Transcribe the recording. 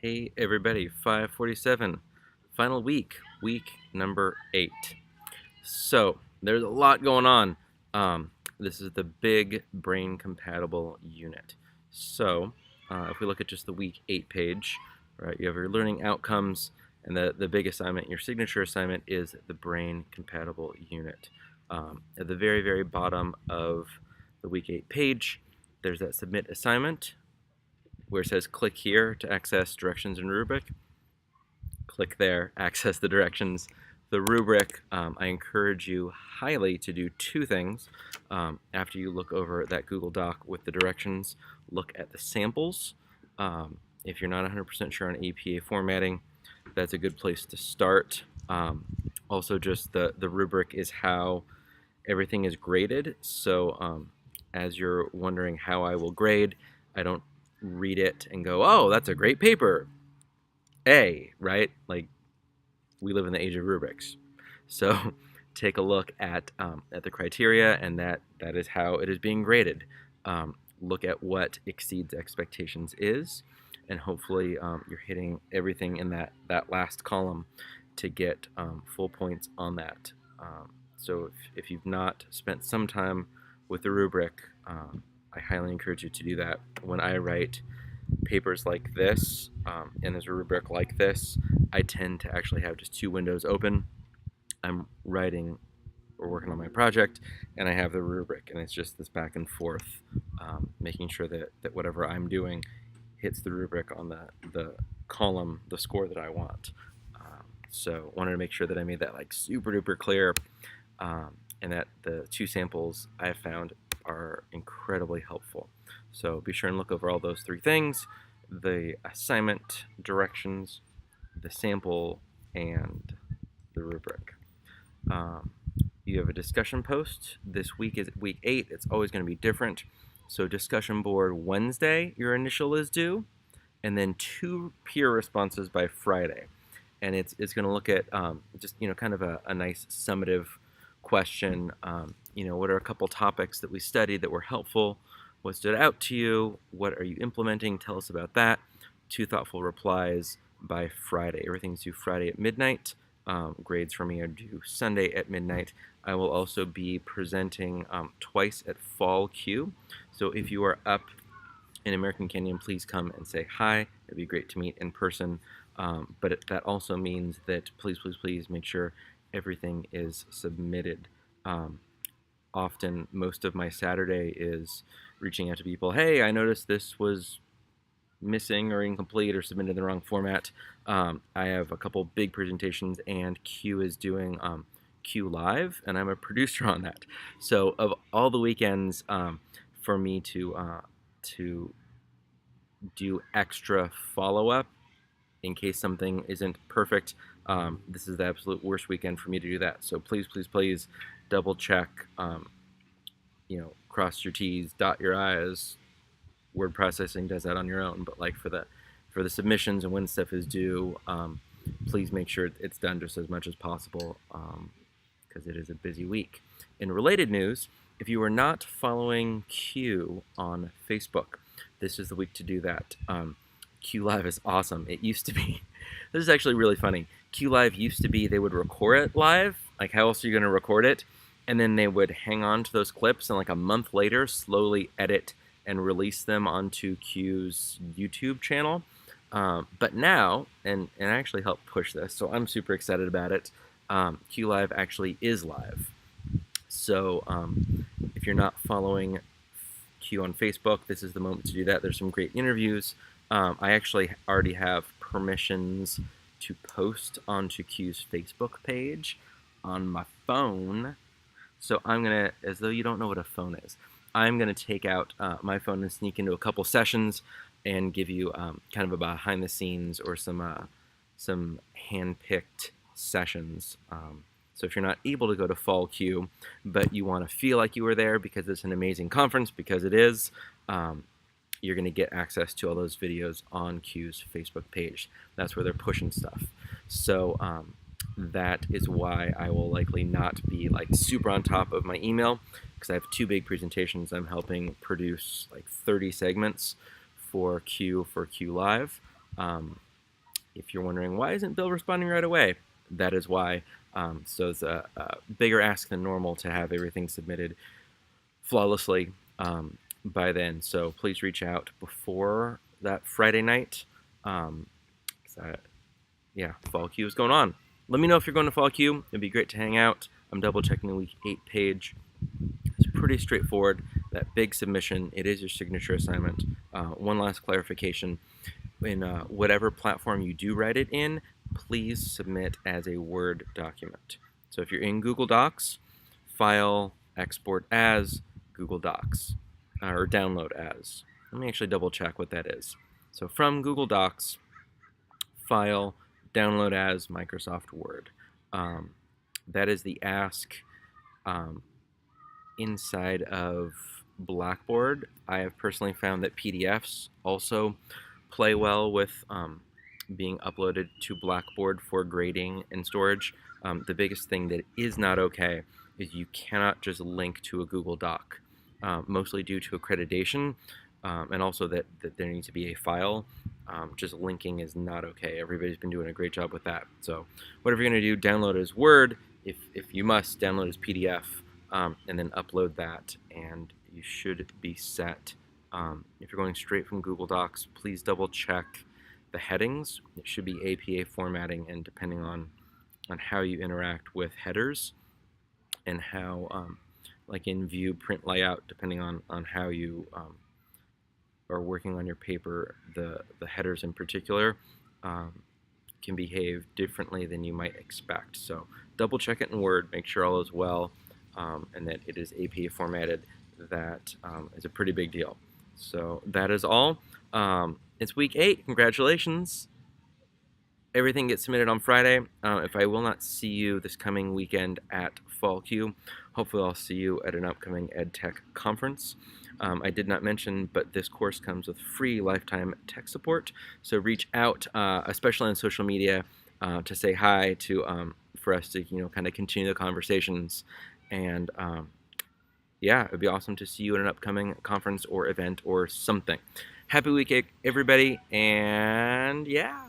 Hey everybody, 547, final week number 8. So there's a lot going on. This is the big brain compatible unit. So if we look at just the week 8 page, right, you have your learning outcomes, and the big assignment, your signature assignment, is the brain compatible unit. At the very, very bottom of the week 8 page, there's that submit assignment where it says click here to access directions in Rubric. Click there, access the directions. The rubric, I encourage you highly to do two things. After you look over that Google Doc with the directions, look at the samples. If you're not 100% sure on APA formatting, that's a good place to start. Also, just the rubric is how everything is graded. So as you're wondering how I will grade, I don't read it and go, oh, that's a great paper, A, right? Like, we live in the age of rubrics. So take a look at the criteria, and that is how it is being graded. Look at what exceeds expectations is, and hopefully you're hitting everything in that last column to get full points on that. So if you've not spent some time with the rubric, I highly encourage you to do that. When I write papers like this, and there's a rubric like this, I tend to actually have just two windows open. I'm writing or working on my project, and I have the rubric, and it's just this back and forth, making sure that whatever I'm doing hits the rubric on the column, the score that I want. So wanted to make sure that I made that like super duper clear, and that the two samples I have found are incredibly helpful. So be sure and look over all those three things: the assignment, directions, the sample, and the rubric. You have a discussion post. This week is week 8. It's always going to be different. So discussion board Wednesday, your initial is due, and then 2 peer responses by Friday. And it's going to look at just kind of a nice summative question. What are a couple topics that we studied that were helpful? What stood out to you? What are you implementing? Tell us about that. 2 thoughtful replies by Friday. Everything's due Friday at midnight. Grades for me are due Sunday at midnight. I will also be presenting twice at Fall Q. So if you are up in American Canyon, please come and say hi. It'd be great to meet in person. But that also means that please make sure everything is submitted. Often, most of my Saturday is reaching out to people. Hey, I noticed this was missing or incomplete or submitted in the wrong format. I have a couple big presentations, and Q is doing Q Live, and I'm a producer on that. So of all the weekends for me to do extra follow-up in case something isn't perfect, this is the absolute worst weekend for me to do that. So please double check, cross your T's, dot your I's. Word processing does that on your own, but like for the submissions and when stuff is due, please make sure it's done just as much as possible, because it is a busy week. In related news, if you are not following Q on Facebook, this is the week to do that. Q Live is awesome. It used to be, this is actually really funny. Q Live used to be, they would record it live. Like, how else are you going to record it? And then they would hang on to those clips and like a month later slowly edit and release them onto Q's YouTube channel. But now, and I actually helped push this, so I'm super excited about it, Q Live actually is live. So if you're not following Q on Facebook, this is the moment to do that. There's some great interviews. I actually already have permissions to post onto Q's Facebook page on my phone. So I'm going to, as though you don't know what a phone is, I'm going to take out my phone and sneak into a couple sessions and give you kind of a behind the scenes or some hand-picked sessions. So if you're not able to go to Fall Q, but you want to feel like you were there because it's an amazing conference, because it is, you're going to get access to all those videos on Q's Facebook page. That's where they're pushing stuff. So that is why I will likely not be like super on top of my email, because I have 2 big presentations. I'm helping produce like 30 segments for Q Live. If you're wondering, why isn't Bill responding right away? That is why. So it's a bigger ask than normal to have everything submitted flawlessly by then. So please reach out before that Friday night. Yeah, Fall Q is going on. Let me know if you're going to Fall Q. It'd be great to hang out. I'm double checking the week 8 page. It's pretty straightforward. That big submission, it is your signature assignment. One last clarification. In whatever platform you do write it in, please submit as a Word document. So if you're in Google Docs, file, export as Google Docs, or download as. Let me actually double check what that is. So from Google Docs, file, download as Microsoft Word. That is the ask inside of Blackboard. I have personally found that PDFs also play well with being uploaded to Blackboard for grading and storage. The biggest thing that is not okay is you cannot just link to a Google Doc, mostly due to accreditation, and also that there needs to be a file. Just linking is not okay. Everybody's been doing a great job with that. So whatever you're going to do, download as Word. If you must, download as PDF, and then upload that, and you should be set. If you're going straight from Google Docs, please double check the headings. It should be APA formatting, and depending on how you interact with headers and how, like in view, print layout, depending on how you are working on your paper, the headers in particular can behave differently than you might expect. So double check it in Word, make sure all is well, and that it is APA formatted. That is a pretty big deal. So that is all. It's week 8. Congratulations. Everything gets submitted on Friday. If I will not see you this coming weekend at Fall Q, hopefully I'll see you at an upcoming EdTech conference. I did not mention, but this course comes with free lifetime tech support. So reach out, especially on social media, to say hi, to for us to kind of continue the conversations. And yeah, it would be awesome to see you at an upcoming conference or event or something. Happy week, everybody, and yeah.